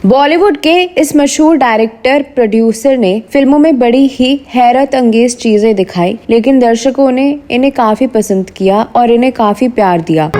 बॉलीवुड के इस मशहूर डायरेक्टर प्रोड्यूसर ने फिल्मों में बड़ी ही हैरत अंगेज चीजें दिखाई, लेकिन दर्शकों ने इन्हें काफी पसंद किया और इन्हें काफी प्यार दिया।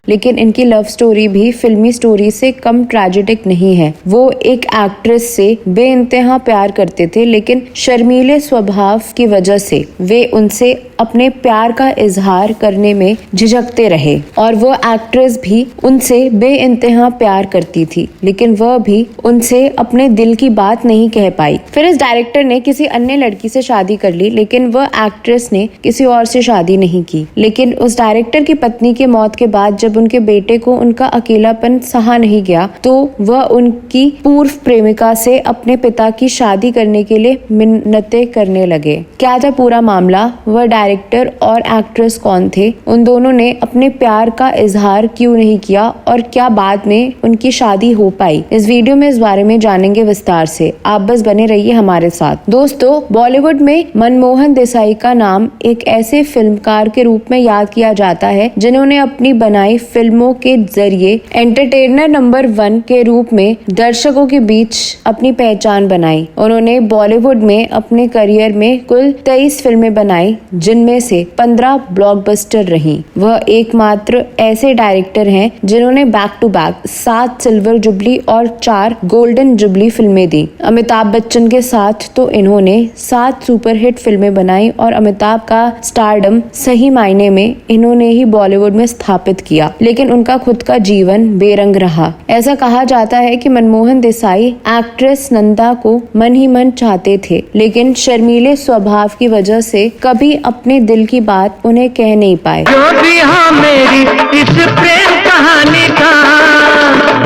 लेकिन इनकी लव स्टोरी भी फिल्मी स्टोरी से कम ट्रेजिक नहीं है। वो एक एक्ट्रेस से बेइंतहा प्यार करते थे, लेकिन शर्मीले स्वभाव की वजह से वे उनसे अपने प्यार का इजहार करने में झिझकते रहे और वो एक्ट्रेस भी उनसे बेइंतहा प्यार करती थी, लेकिन वह भी उनसे अपने दिल की बात नहीं कह पाई। फिर इस डायरेक्टर ने किसी अन्य लड़की से शादी कर ली, लेकिन वह एक्ट्रेस ने किसी और से शादी नहीं की। लेकिन उस डायरेक्टर की पत्नी के मौत के बाद जब उनके बेटे को उनका अकेलापन सहा नहीं गया, तो वह उनकी पूर्व प्रेमिका से अपने पिता की शादी करने के लिए मिन्नतें करने लगे। क्या था पूरा मामला, वह डायरेक्टर और एक्ट्रेस कौन थे, उन दोनों ने अपने प्यार का इजहार क्यों नहीं किया और क्या बाद में उनकी शादी हो पाई, इस वीडियो में इस बारे में जानेंगे विस्तार से। आप बस बने रहिए हमारे साथ। दोस्तों, बॉलीवुड में मनमोहन देसाई का नाम एक ऐसे फिल्मकार के रूप में याद किया जाता है जिन्होंने अपनी बनाई फिल्मों के जरिए एंटरटेनर नंबर 1 के रूप में दर्शकों के बीच अपनी पहचान बनाई। उन्होंने बॉलीवुड में अपने करियर में कुल 23 फिल्में बनाई, जिनमें से 15 ब्लॉकबस्टर रहीं। वह एकमात्र ऐसे डायरेक्टर हैं जिन्होंने back to back 7 silver jubilee और 4 गोल्डन जुबली फिल्में दी। अमिताभ बच्चन के साथ तो इन्होंने 7 सुपरहिट फिल्में बनाई और अमिताभ का स्टारडम सही मायने में इन्होंने ही बॉलीवुड में स्थापित किया, लेकिन उनका खुद का जीवन बेरंग रहा। ऐसा कहा जाता है कि मनमोहन देसाई एक्ट्रेस नंदा को मन ही मन चाहते थे, लेकिन शर्मीले स्वभाव की वजह से कभी अपने दिल की बात उन्हें कह नहीं पाए। जो भी हाँ मेरी इस प्रेम कहानी का,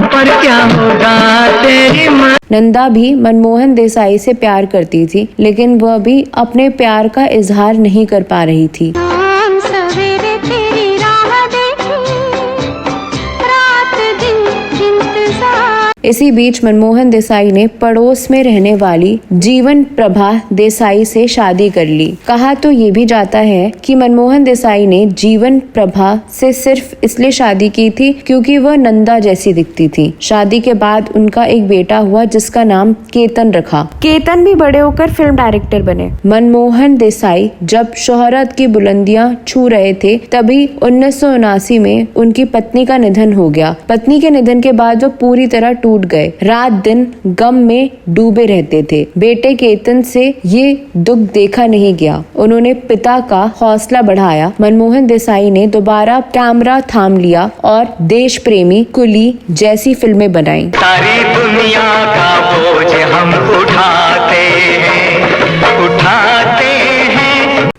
पर क्या होगा तेरी नंदा भी मनमोहन देसाई से प्यार करती थी, लेकिन वह भी अपने प्यार का इजहार नहीं कर पा रही थी। इसी बीच मनमोहन देसाई ने पड़ोस में रहने वाली जीवन प्रभा देसाई से शादी कर ली। कहा तो ये भी जाता है कि मनमोहन देसाई ने जीवन प्रभा से सिर्फ इसलिए शादी की थी क्योंकि वह नंदा जैसी दिखती थी। शादी के बाद उनका एक बेटा हुआ जिसका नाम केतन रखा। केतन भी बड़े होकर फिल्म डायरेक्टर बने। मनमोहन देसाई जब शोहरत की बुलंदियां छू रहे थे, तभी 1979 में उनकी पत्नी का निधन हो गया। पत्नी के निधन के बाद वह पूरी तरह टूट गए। रात दिन गम में डूबे रहते थे। बेटे केतन से ये दुख देखा नहीं गया। उन्होंने पिता का हौसला बढ़ाया। मनमोहन देसाई ने दोबारा कैमरा थाम लिया और देश प्रेमी, कुली जैसी फिल्में बनाई। सारी दुनिया का बोझ हम उठाते हैं।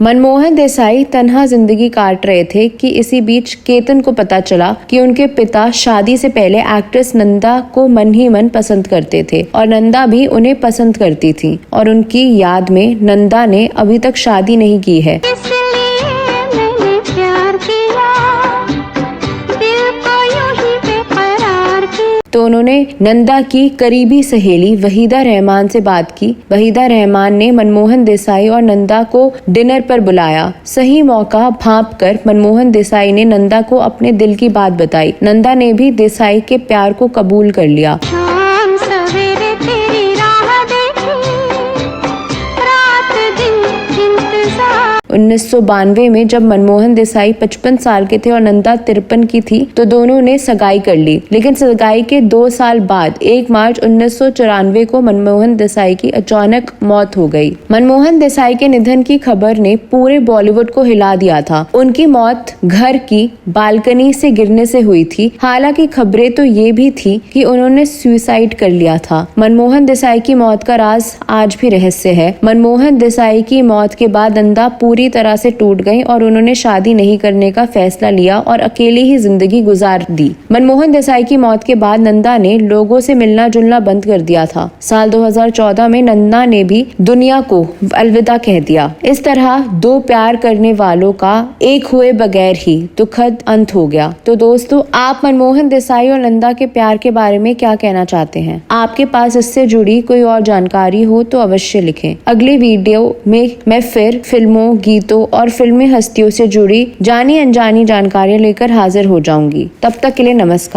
मनमोहन देसाई तन्हा जिंदगी काट रहे थे कि इसी बीच केतन को पता चला कि उनके पिता शादी से पहले एक्ट्रेस नंदा को मन ही मन पसंद करते थे और नंदा भी उन्हें पसंद करती थी, और उनकी याद में नंदा ने अभी तक शादी नहीं की है। तो उन्होंने नंदा की करीबी सहेली वहीदा रहमान से बात की। वहीदा रहमान ने मनमोहन देसाई और नंदा को डिनर पर बुलाया। सही मौका भांपकर मनमोहन देसाई ने नंदा को अपने दिल की बात बताई। नंदा ने भी देसाई के प्यार को कबूल कर लिया। 1992 में जब मनमोहन देसाई 55 साल के थे और नंदा 53 की थी, तो दोनों ने सगाई कर ली। लेकिन सगाई के 2 साल बाद 1 मार्च 1994 को मनमोहन देसाई की अचानक मौत हो गई। मनमोहन देसाई के निधन की खबर ने पूरे बॉलीवुड को हिला दिया था। उनकी मौत घर की बालकनी से गिरने से हुई थी। हालांकि खबरें तो ये भी थी कि उन्होंने सुसाइड कर लिया था। मनमोहन देसाई की मौत का राज आज भी रहस्य है। मनमोहन देसाई की मौत के बाद नंदा पूरी तरह से टूट गई और उन्होंने शादी नहीं करने का फैसला लिया और अकेली ही जिंदगी गुजार दी। मनमोहन देसाई की मौत के बाद नंदा ने लोगों से मिलना जुलना बंद कर दिया था। साल 2014 में नंदा ने भी दुनिया को अलविदा कह दिया। इस तरह 2 प्यार करने वालों का एक हुए बगैर ही दुखद अंत हो गया। तो दोस्तों, आप मनमोहन देसाई और नंदा के प्यार के बारे में क्या कहना चाहते हैं? आपके पास इससे जुड़ी कोई और जानकारी हो तो अवश्य लिखें। अगले वीडियो में मैं फिर फिल्मों, गीतों और फिल्मी हस्तियों से जुड़ी जानी अनजानी जानकारियां लेकर हाजिर हो जाऊंगी। तब तक के लिए नमस्कार।